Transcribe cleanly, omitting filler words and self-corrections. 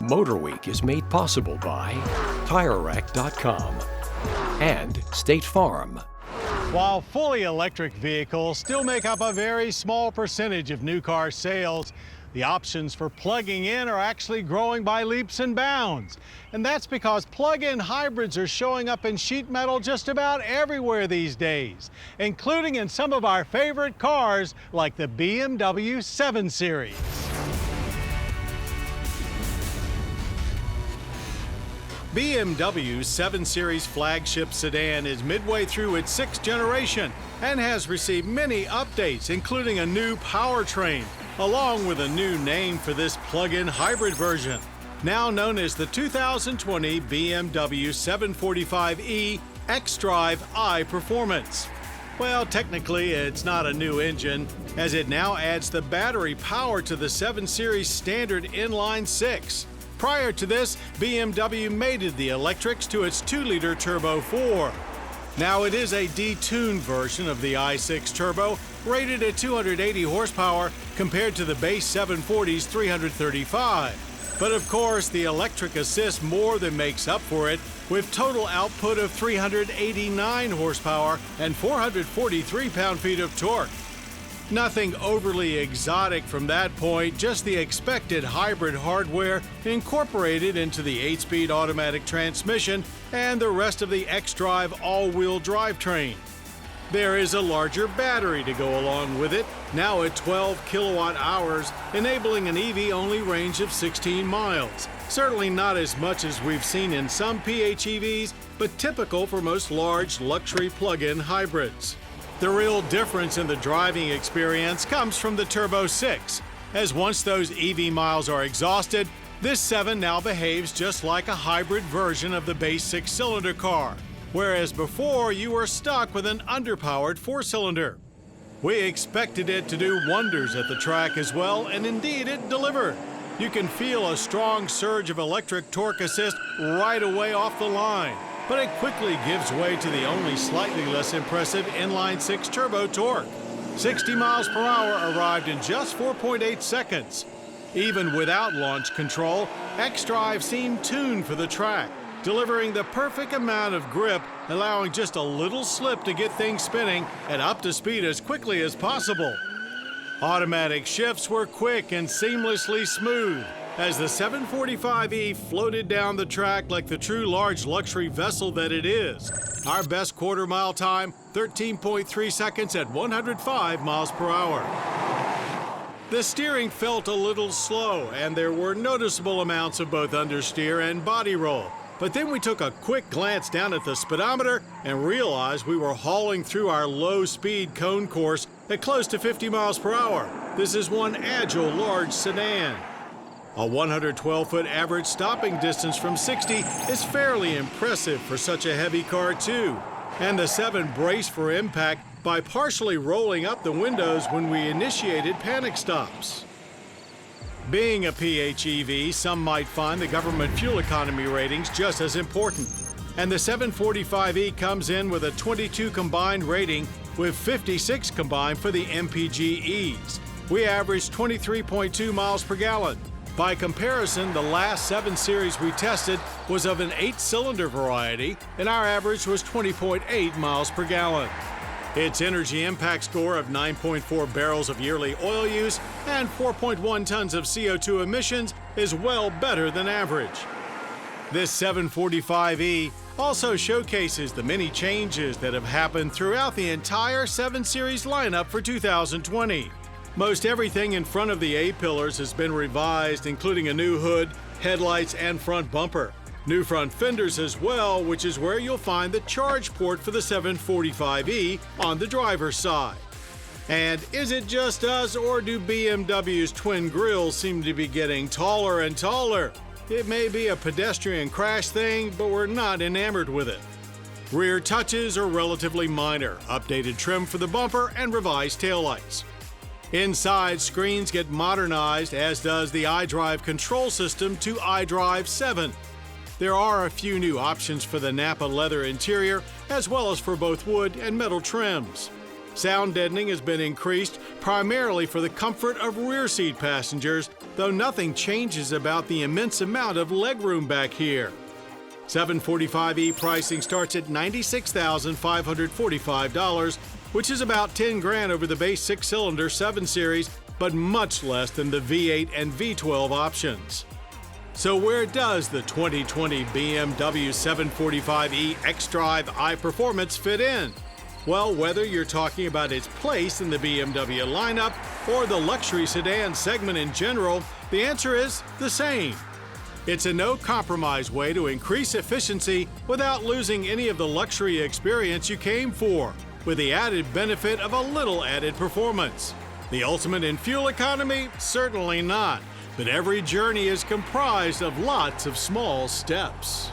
MotorWeek is made possible by TireRack.com and State Farm. While fully electric vehicles still make up a very small percentage of new car sales, the options for plugging in are actually growing by leaps and bounds. And that's because plug-in hybrids are showing up in sheet metal just about everywhere these days, including in some of our favorite cars like the BMW 7 Series. BMW's 7 Series flagship sedan is midway through its 6th generation and has received many updates, including a new powertrain, along with a new name for this plug-in hybrid version, now known as the 2020 BMW 745e xDrive i Performance. Well, technically, it's not a new engine, as it now adds the battery power to the 7 Series standard inline 6. Prior to this, BMW mated the electrics to its 2-liter Turbo 4. Now it is a detuned version of the i6 Turbo, rated at 280 horsepower compared to the base 740's 335. But of course, the electric assist more than makes up for it, with total output of 389 horsepower and 443 pound-feet of torque. Nothing overly exotic from that point, just the expected hybrid hardware incorporated into the 8-speed automatic transmission and the rest of the xDrive all-wheel drivetrain. There is a larger battery to go along with it, now at 12 kilowatt hours, enabling an EV-only range of 16 miles. Certainly not as much as we've seen in some PHEVs, but typical for most large luxury plug-in hybrids. The real difference in the driving experience comes from the Turbo 6, as once those EV miles are exhausted, this 7 now behaves just like a hybrid version of the base 6-cylinder car, whereas before you were stuck with an underpowered 4-cylinder. We expected it to do wonders at the track as well, and indeed it delivered. You can feel a strong surge of electric torque assist right away off the line, but it quickly gives way to the only slightly less impressive inline-6 turbo torque. 60 miles per hour arrived in just 4.8 seconds. Even without launch control, xDrive seemed tuned for the track, delivering the perfect amount of grip, allowing just a little slip to get things spinning and up to speed as quickly as possible. Automatic shifts were quick and seamlessly smooth, as the 745e floated down the track like the true large luxury vessel that it is. Our best quarter-mile time, 13.3 seconds at 105 miles per hour. The steering felt a little slow, and there were noticeable amounts of both understeer and body roll. But then we took a quick glance down at the speedometer and realized we were hauling through our low-speed cone course at close to 50 miles per hour. This is one agile, large sedan. A 112-foot average stopping distance from 60 is fairly impressive for such a heavy car, too. And the 7 braced for impact by partially rolling up the windows when we initiated panic stops. Being a PHEV, some might find the government fuel economy ratings just as important. And the 745e comes in with a 22 combined rating with 56 combined for the MPGEs. We averaged 23.2 miles per gallon. By comparison, the last 7 Series we tested was of an 8-cylinder variety, and our average was 20.8 miles per gallon. Its energy impact score of 9.4 barrels of yearly oil use and 4.1 tons of CO2 emissions is well better than average. This 745e also showcases the many changes that have happened throughout the entire 7 Series lineup for 2020. Most everything in front of the A-pillars has been revised, including a new hood, headlights, and front bumper. New front fenders as well, which is where you'll find the charge port for the 745e on the driver's side. And is it just us, or do BMW's twin grills seem to be getting taller and taller? It may be a pedestrian crash thing, but we're not enamored with it. Rear touches are relatively minor, updated trim for the bumper and revised taillights. Inside, screens get modernized, as does the iDrive control system to iDrive 7. There are a few new options for the Napa leather interior, as well as for both wood and metal trims. Sound deadening has been increased primarily for the comfort of rear seat passengers, though nothing changes about the immense amount of legroom back here. 745e pricing starts at $96,545, which is about 10 grand over the base 6-cylinder 7 Series, but much less than the V8 and V12 options. So where does the 2020 BMW 745e xDrive iPerformance fit in? Well, whether you're talking about its place in the BMW lineup or the luxury sedan segment in general, the answer is the same. It's a no-compromise way to increase efficiency without losing any of the luxury experience you came for, with the added benefit of a little added performance. The ultimate in fuel economy? Certainly not, but every journey is comprised of lots of small steps.